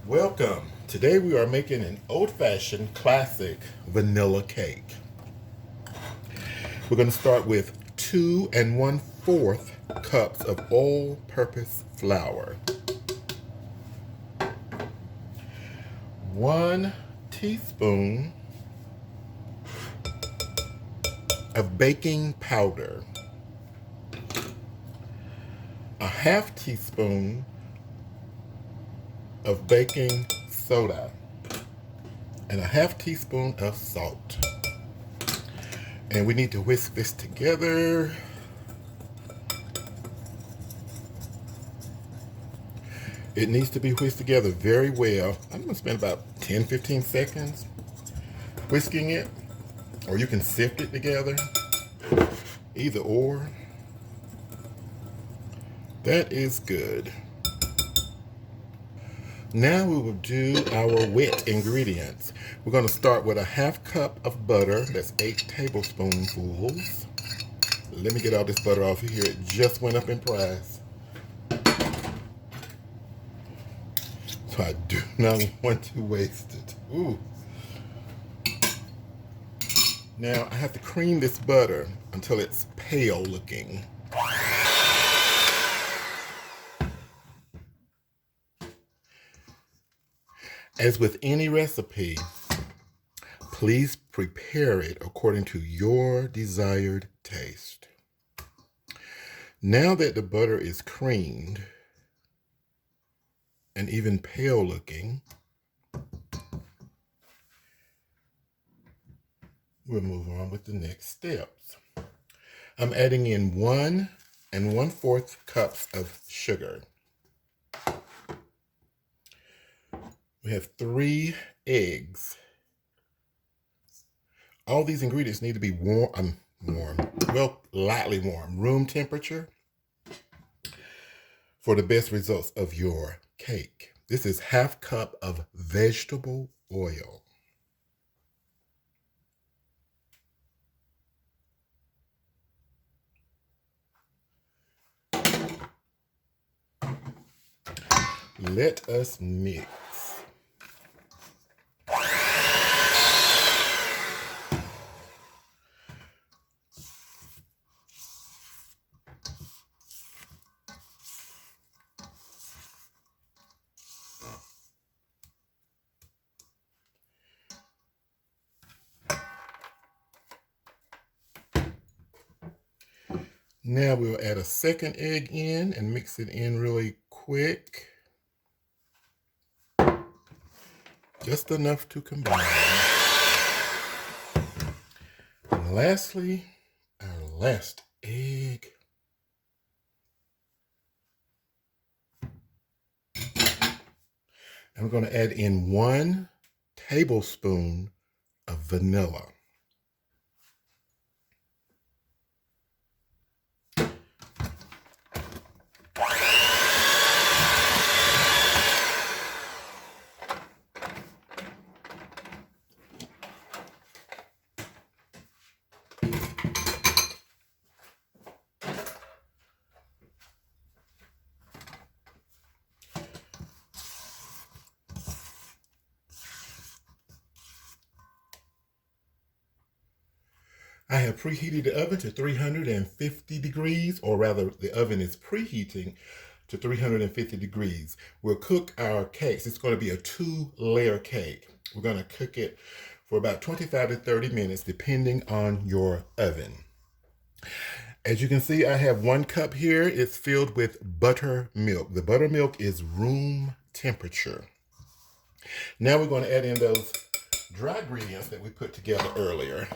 Welcome. Today we are making an old-fashioned classic vanilla cake. We're going to start with 2 1/4 cups of all-purpose flour, 1 teaspoon of baking powder, a half teaspoon of baking soda, and a half teaspoon of salt. And we need to whisk this together. It needs to be whisked together very well. I'm going to spend about 10-15 seconds whisking it, or you can sift it together, either or. That is good. Now we will do our wet ingredients. We're going to start with a half cup of butter. That's 8 tablespoonfuls. Let me get all this butter off of here. It just went up in price. So I do not want to waste it. Ooh. Now I have to cream this butter until it's pale looking. As with any recipe, please prepare it according to your desired taste. Now that the butter is creamed and even pale looking, we'll move on with the next steps. I'm adding in 1 1/4 cups of sugar. We have 3 eggs. All these ingredients need to be lightly warm, room temperature, for the best results of your cake. This is half cup of vegetable oil. Let us mix. Now we'll add a second egg in and mix it in really quick. Just enough to combine. And lastly, our last egg. And we're going to add in 1 tablespoon of vanilla. I have preheated the oven to 350 degrees, or rather the oven is preheating to 350 degrees. We'll cook our cakes. It's going to be a 2-layer cake. We're going to cook it for about 25 to 30 minutes, depending on your oven. As you can see, I have 1 cup here. It's filled with buttermilk. The buttermilk is room temperature. Now we're going to add in those dry ingredients that we put together earlier.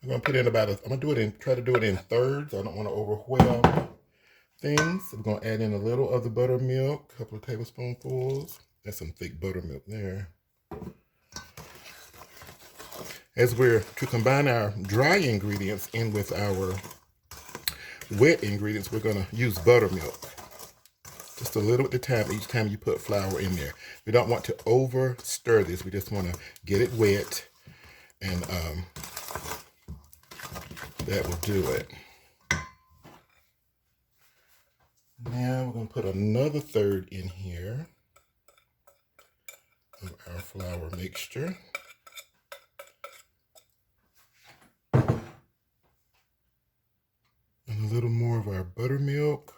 I'm going to put in try to do it in thirds. I don't want to overwhelm things. I'm going to add in a little of the buttermilk, a couple of tablespoonfuls. That's some thick buttermilk there. As we're to combine our dry ingredients in with our wet ingredients, we're going to use buttermilk. Just a little at a time each time you put flour in there. We don't want to over stir this. We just want to get it wet, and that will do it. Now we're going to put another third in here. flour mixture. And a little more of our buttermilk.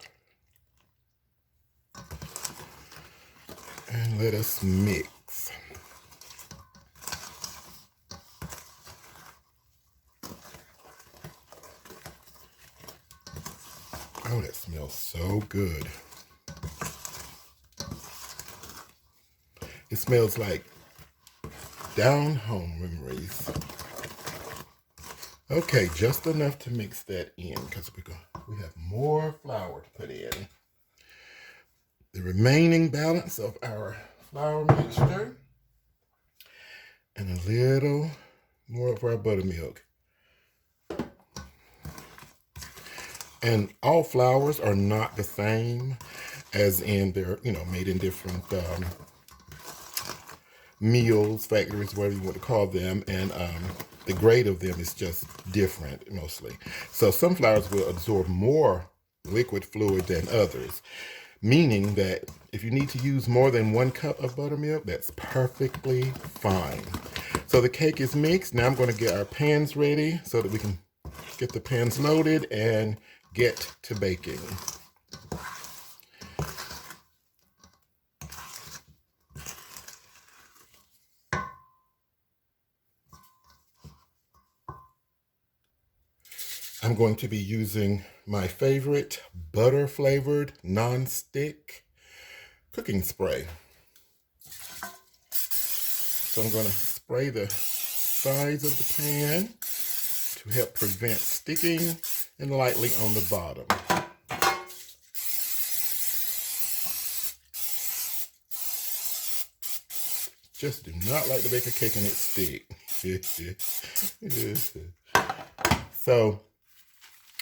And let us mix. Oh, that smells so good. It smells like down home memories. Okay, just enough to mix that in because we have more flour to put in. The remaining balance of our flour mixture and a little more of our buttermilk. And all flours are not the same, as in they're, made in different mills, factories, whatever you want to call them, and the grade of them is just different mostly. So some flours will absorb more liquid fluid than others, meaning that if you need to use more than 1 cup of buttermilk, that's perfectly fine. So the cake is mixed. Now I'm going to get our pans ready so that we can get the pans loaded and get to baking. I'm going to be using my favorite butter-flavored non-stick cooking spray. So I'm going to spray the sides of the pan to help prevent sticking and lightly on the bottom. Just do not like to bake a cake and it stick. So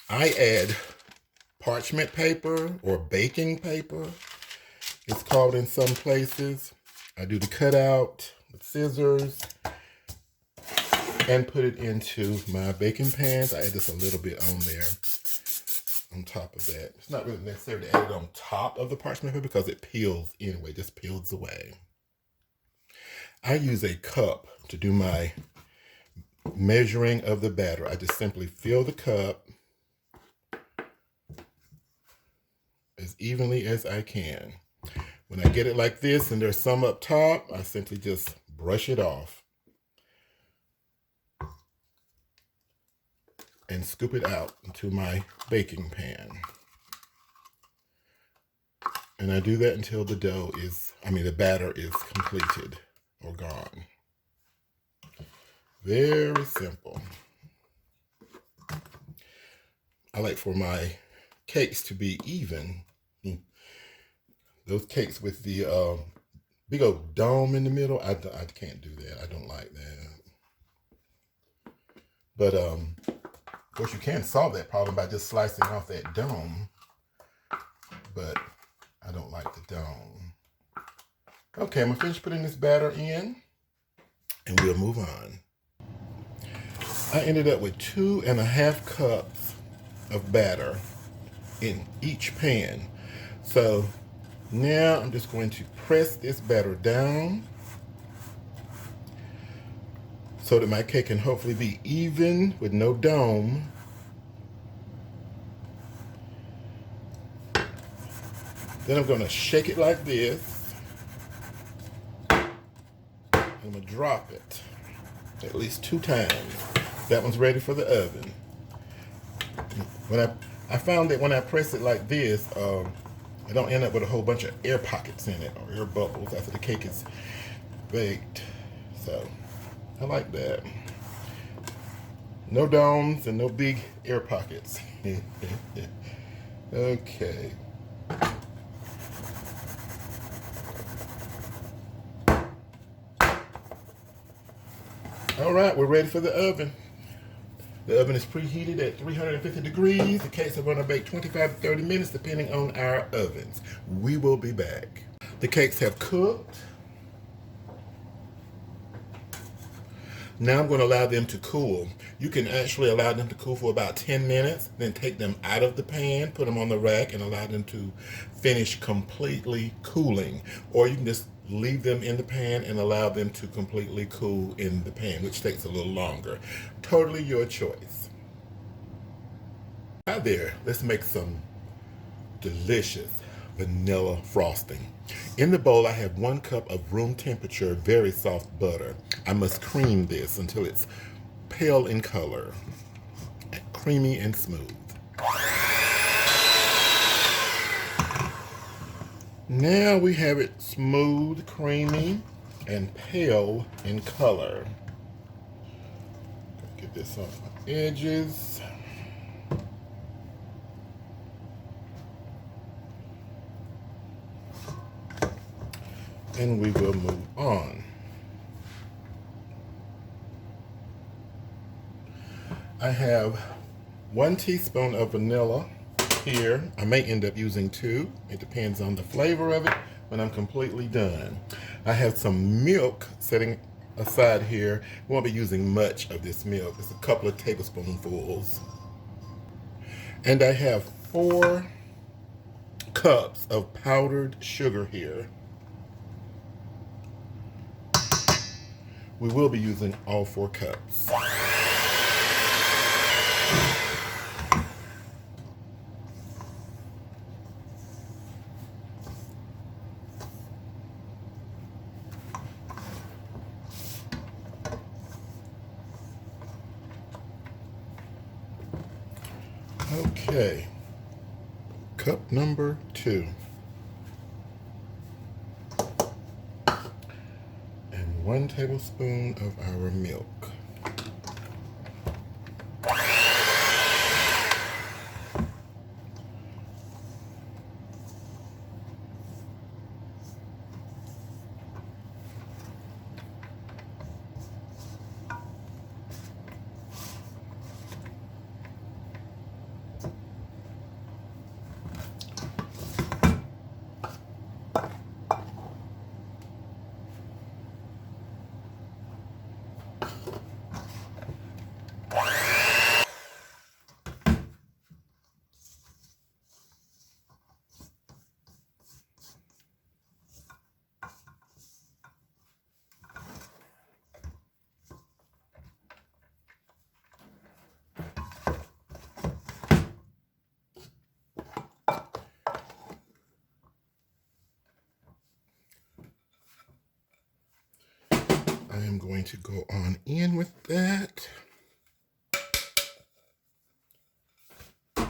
I add parchment paper or baking paper, it's called in some places. I do the cutout with scissors and put it into my baking pans. I add just a little bit on there, on top of that. It's not really necessary to add it on top of the parchment paper because it peels anyway, just peels away. I use a cup to do my measuring of the batter. I just simply fill the cup as evenly as I can. When I get it like this and there's some up top, I simply just brush it off and scoop it out into my baking pan. And I do that until the the batter is completed or gone. Very simple. I like for my cakes to be even. Those cakes with the big old dome in the middle, I can't do that. I don't like that. But of course you can solve that problem by just slicing off that dome. But I don't like the dome. Okay, I'm gonna finish putting this batter in and we'll move on. I ended up with 2.5 cups of batter in each pan. So now I'm just going to press this batter down so that my cake can hopefully be even with no dome. Then I'm going to shake it like this. I'm going to drop it at least 2 times. That one's ready for the oven. I found that when I press it like this, I don't end up with a whole bunch of air pockets in it or air bubbles after the cake is baked. So I like that. No domes and no big air pockets. Okay. All right, we're ready for the oven. The oven is preheated at 350 degrees. The cakes are going to bake 25 to 30 minutes depending on our ovens. We will be back. The cakes have cooked. Now I'm going to allow them to cool. You can actually allow them to cool for about 10 minutes, then take them out of the pan, put them on the rack, and allow them to finish completely cooling. Or you can just leave them in the pan and allow them to completely cool in the pan, which takes a little longer. Totally your choice. Hi there, let's make some delicious vanilla frosting. In the bowl, I have 1 cup of room temperature, very soft butter. I must cream this until it's pale in color, creamy and smooth. Now we have it smooth, creamy, and pale in color. Get this off my edges. And we will move on. I have 1 teaspoon of vanilla here. I may end up using 2. It depends on the flavor of it when I'm completely done. I have some milk sitting aside here. We won't be using much of this milk. It's a couple of tablespoonfuls. And I have 4 cups of powdered sugar here. We will be using all 4 cups. Okay, cup number 2. And 1 tablespoon of our milk. I am going to go on in with that. I'm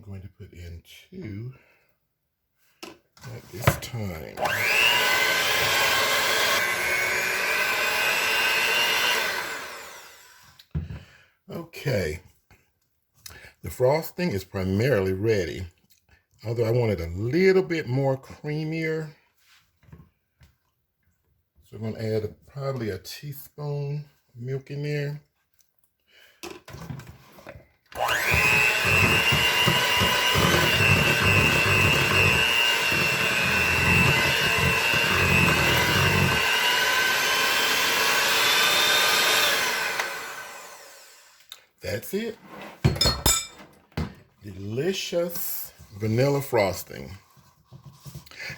going to put in 2 at this time. Okay, the frosting is primarily ready. Although I want it a little bit more creamier. So I'm going to add probably a teaspoon of milk in there. That's it. Delicious vanilla frosting.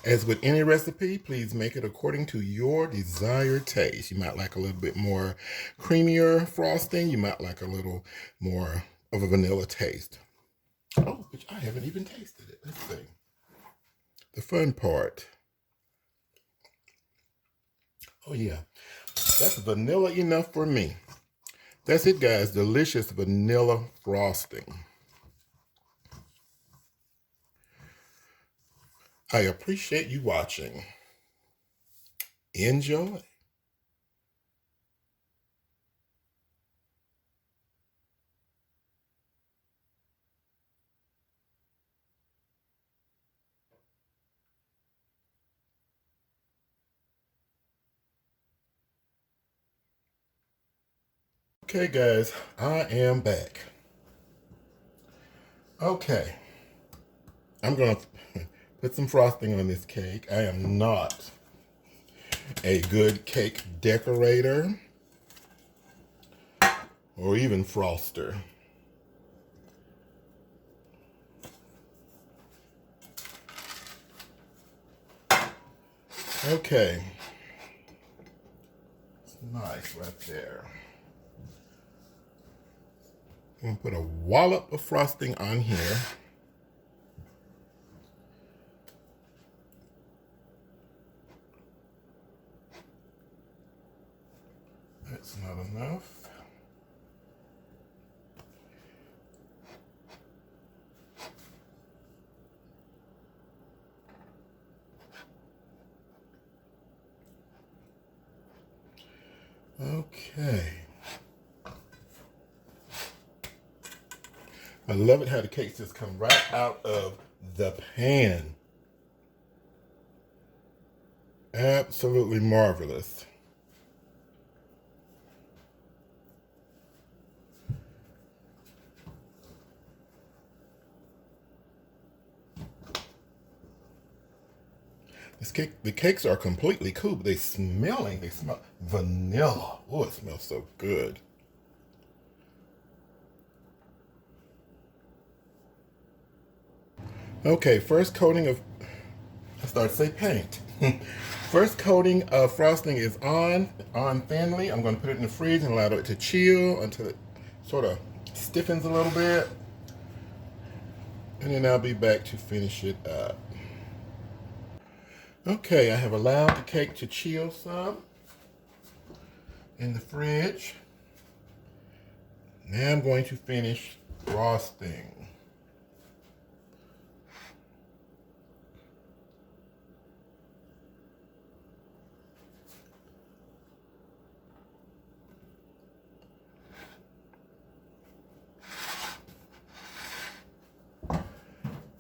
As with any recipe, please make it according to your desired taste. You might like a little bit more creamier frosting. You might like a little more of a vanilla taste. Oh, which I haven't even tasted it. Let's see. The fun part. Oh yeah, that's vanilla enough for me. That's it, guys. Delicious vanilla frosting. I appreciate you watching. Enjoy. Okay, guys, I am back. Okay, I'm going to put some frosting on this cake. I am not a good cake decorator or even froster. Okay. It's nice right there. I'm gonna put a wallop of frosting on here. That's not enough. Okay. I love it how the cakes just come right out of the pan. Absolutely marvelous. The cakes are completely cool, but they smell vanilla. Oh, it smells so good. Okay, first coating of, I started to say paint. First coating of frosting is on thinly. I'm going to put it in the fridge and allow it to chill until it sort of stiffens a little bit. And then I'll be back to finish it up. Okay, I have allowed the cake to chill some in the fridge. Now I'm going to finish frosting.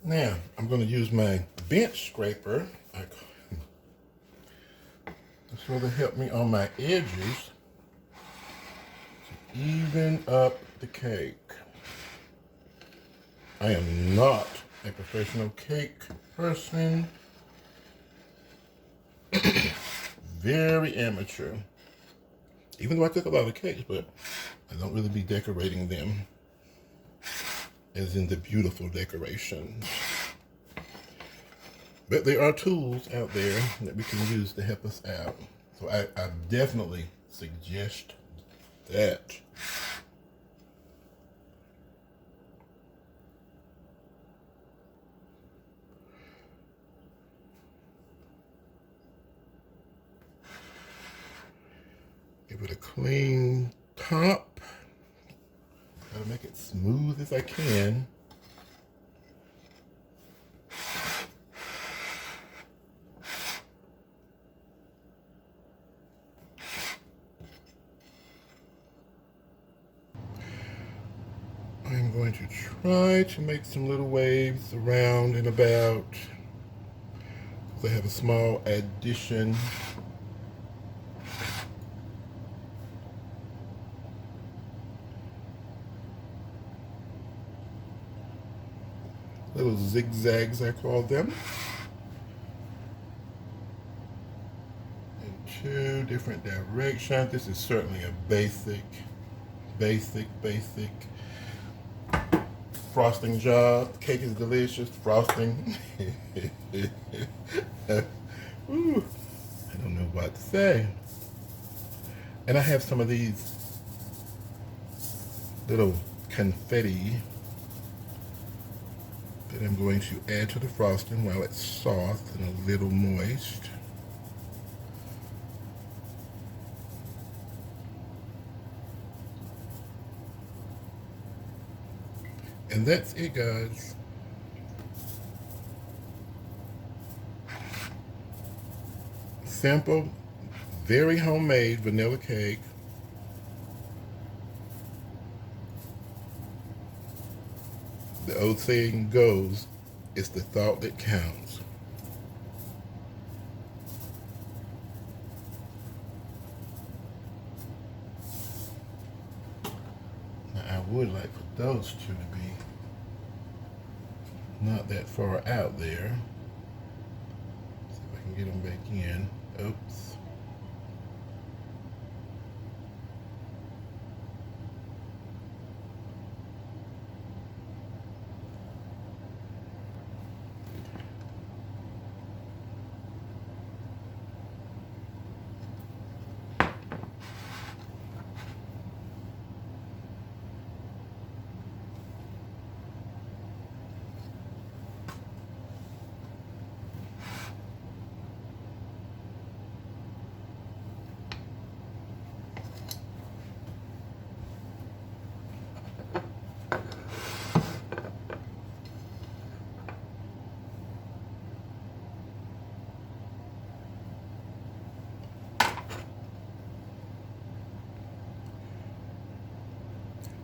Now, I'm going to use my bench scraper to sort of help me on my edges to even up the cake. I am not a professional cake person. Very amateur. Even though I cook a lot of cakes, but I don't really be decorating them as in the beautiful decorations. But there are tools out there that we can use to help us out. So I definitely suggest that. Give it a clean top. Try to make it smooth as I can. I'm going to try to make some little waves around and about. I have a small addition. Little zigzags, I call them. In two different directions. This is certainly a basic frosting job. Cake is delicious. Frosting. Ooh, I don't know what to say. And I have some of these little confetti that I'm going to add to the frosting while it's soft and a little moist. And that's it, guys. Simple, very homemade vanilla cake. The old saying goes, it's the thought that counts. Now, I would like for those two to be not that far out there. See if I can get them back in. Oops.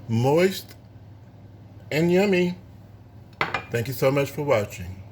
moist and yummy. Thank you so much for watching.